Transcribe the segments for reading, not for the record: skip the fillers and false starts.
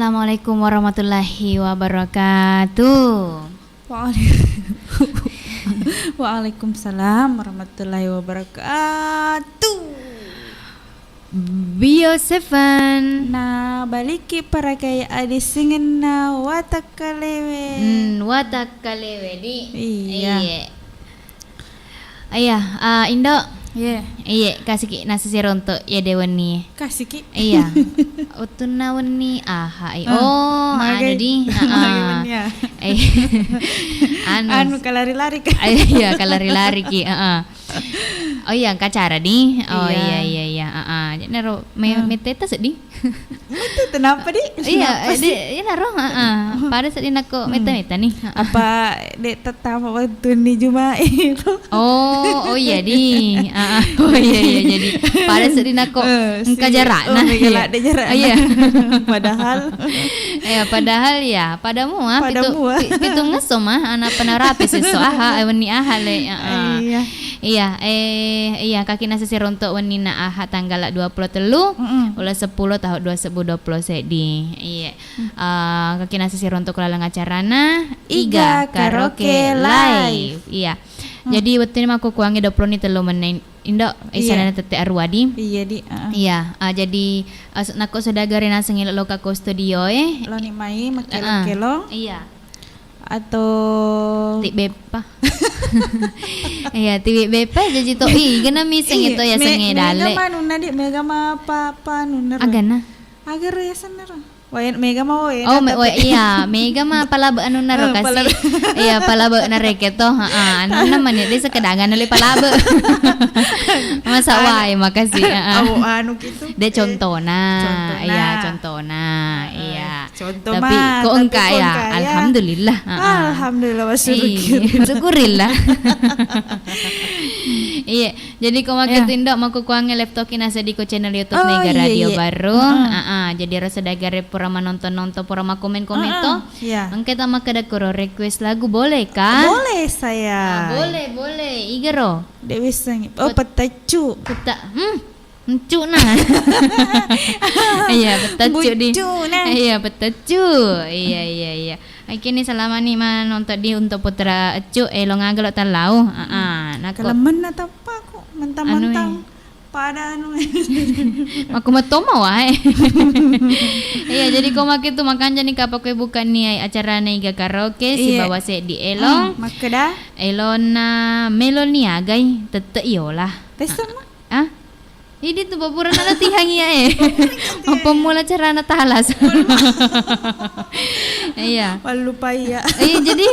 Assalamualaikum warahmatullahi wabarakatuh. Waalaikumsalam warahmatullahi wabarakatuh. Bio Seven. Nah, baliki para kaya adi singin na watakalewe. Watakalewe di. Iya. Iya, Indo. Iya. Iya, kasih ki nasi sironto ya deweni. Kasih ki. Iya. Utuna weni Oh, anu di. Anu kalari-lari kan. Iya, kalari-lari ki. Oh iya, kacara di. Oh iya. Jadi naro meteta sedih. Itu kenapa di? Iya, dia naro. Pada sedih nako meta-meta nih. Apa dek tetama waktu ni Jumat itu? Oh iya di. Oh iya jadi pada sedih nako engka jarak. Nah, de jarak. Iya. Padahal ya, padamu pitu ngeso mah anak penarapi seso weni le. Iya, kaki nasi sirontok weni na tanggal 23 ulah 10 tahun 2020 sedi. Iya. Kaki nasi sirontok lalang acarana Iga Karaoke Live. Iya. Jadi waktu ini aku kuangi 20 ni telu menit Indo isana tete arwadi. Iya di. Iya, jadi nako sodagare na sengil loka ko studio lo ni mai makelo-kelo. Iya. Atau ti bepa. Iya, ti bepa jadi to gana miseng itu ya senge dale. Mega manuna di mega ma apa nunner. Agana. Agar ya saner. Wayan mega ma wayan. Oh, iya, mega ma palaba anu naro kasi. Iya, palaba na reketo. Anu naman ya, di sa kadangan nali palaba. Masa wae makasih. Anu gitu. De contona. Iya, contona. Iya. Contoh tapi kok enggak ya? Alhamdulillah. Alhamdulillah syukurillah. Iya, jadi kau makin tindak mau kuange laptop nasa di channel YouTube Mega Radio baru. Jadi rasa dagare pura nonton pura komen to. Angketa makada kuro request lagu boleh kan? Boleh saya. Boleh. Igero. Dewi sangi. Oh, petacu. Encu nah. Iya, petacu di. Iya, petacu. Iya. Kini selama ni nonton di untuk putra ecu lo ngagelo talau. Kalemen atau apa kok mentang-mentang pada anu. Aku matoma wae. Iya, jadi kau mak itu makan jadi kapak kue bukan nih acara Iga Karaoke si bawa se di Elong. Makada. Elona Melonia gai tete iyolah. Pesta mah. Ini tuh bapuran na latihan ya Apa mula cara na talas. Iya. Lupa ya. Iya, jadi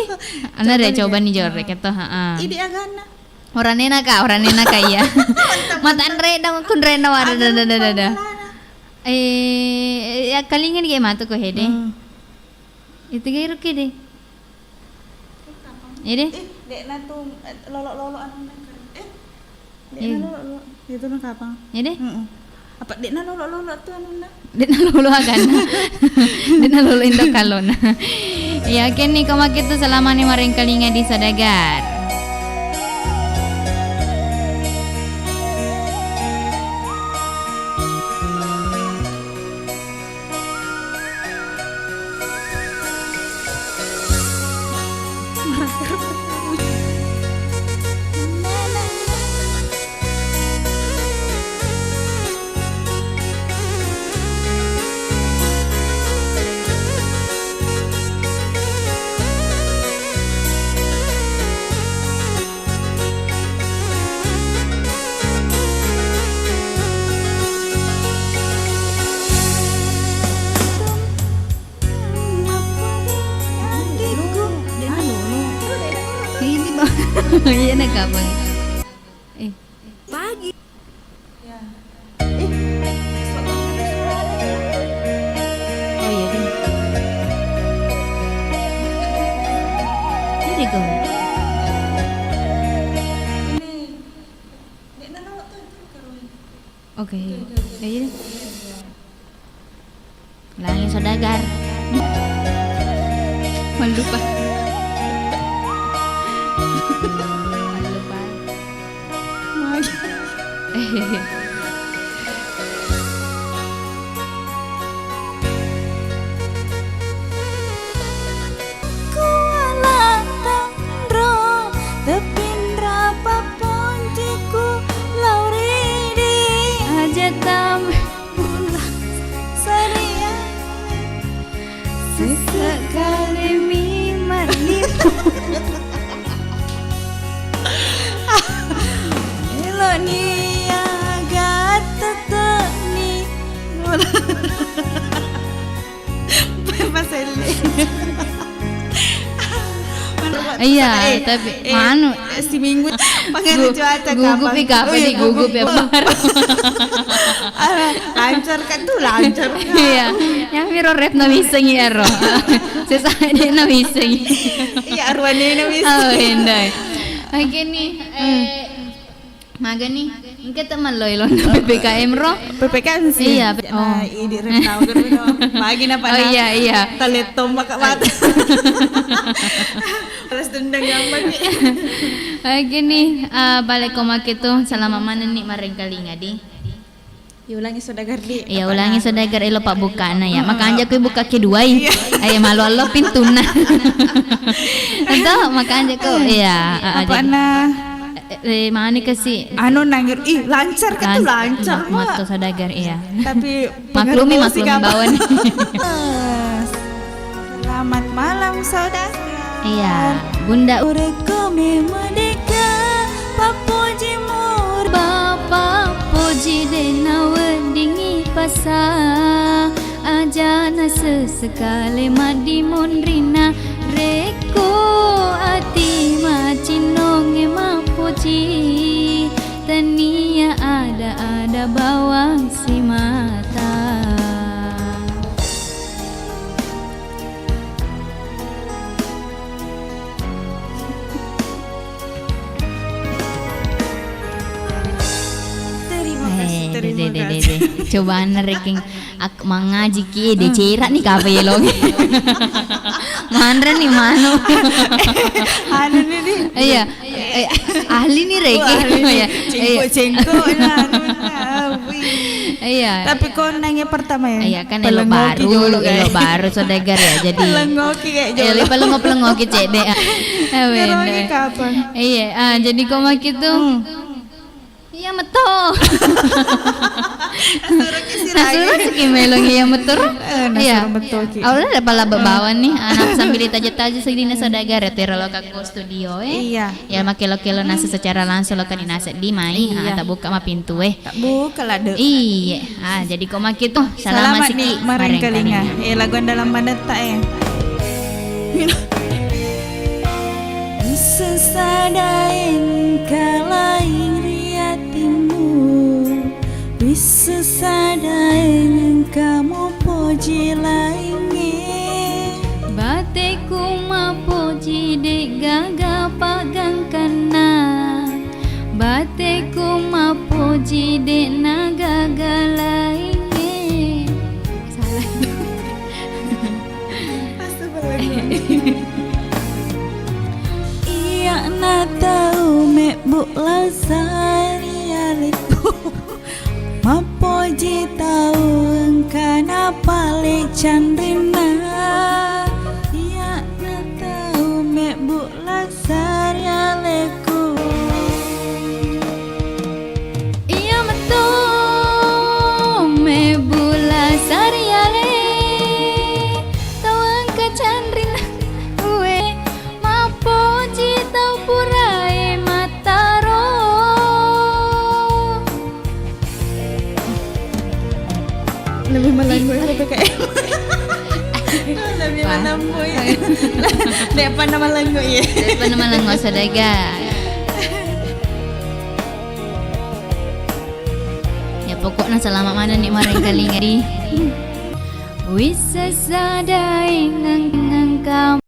anda deh coba nih jorek itu. Ini agana. Orang nena ka iya. Mataan reda kun reda wada dada. Ya kalingan ge matu ko hede. Itu ge ruki deh. Ini? Dek na tuh lolo anu na. Dek na lolo. Itu na kapang. Ini? Apa dek na lolo tuh anu na? Dek na lolo agana. Dek na lolo indo kalona. Ya kini kau makitu selama ni maring kalinga di Sadagar. Iya nak kapan? Pagi. Ya. Oh iya deh. Ini kau. Oke. Iya deh. Langit Sadagar. Melupa. Iya, tapi manu si minggu pengen cuaca gugup kapan di gugup ya baru. Lancar kan tuh lancar. Iya, yang miro rap na bising ya ro. Sesade na bising. Iya arwane na bising. Oh henday. Oke nih, maga nih. Ingka teman lo ilon PPKM ro. PPKM sih. Iya. Nah, ini rem tahu kan. Pagi na pa na. Oh iya. Taletom maka mata. Alas dendang gampang. Oke nih, balik ko makito selama mana nih maring kalinga di. Ulangi saudagar di. Iya ulangi saudagar ilo pak buka na ya. Maka anja ko buka kedua ay malu alo pintu na. Atau maka anja ko iya. Apa na? Mana kasi Anu nangir lancar kan tuh lancar moto saudagar iya. Tapi maklumi bawaan. Selamat malam saudagar. Iya, Bunda Ureko memerdeka papuji mur Bapak puji dena wedingi pasa ajana sesekali madi mondrina reko ati macinonge mapuji tania ada bawang si mata. Dede. Coba nereking ak mangaji ki de cerak nih kafe ya lo. Mandra nih mano. Anu nih. Iya. Ahli nih reki. Iya. Cengko nah. Iya. Tapi kok nanya pertama ya. Iya kan elo baru saudagar ya. Jadi pelengoki kayak jolo. Pelengoki cede. Pelengoki kapan? Iya, jadi kok mak itu iya meto. Nasuruh sih melong iya metur. Iya. Awalnya ada pala bebawan nih anak sambil ditaja-taja segini saudagar ya tero lo ke studio Iya. Ya makelo nasi secara langsung lo kan dinasa di main. Tak buka mah pintu Tak buka lah deh. Iya. Jadi kok mak itu selamat nih maring kalinga. Lagu dalam mandata ya. Sesadain kalaing Sesadain kamu puji lainnya Bateku mapuji dek gaga pagang kana Bateku mapuji dek nagaga lainnya Salah itu Iya na tahu mek bu lazari aliku Mapoji tahu engkana palik candrina Iya na tahu mek bu lazari aleku Iya metu me bula sariale Tau angka candrina uwe mapoji tau purai mataro Lebih melanggoy PPKM Lebih melanggoy Depan nama langgoy ya Depan nama langgoy saudagar Ya pokoknya selama mana nih maring kalinga di Wisa sadaing ngangkam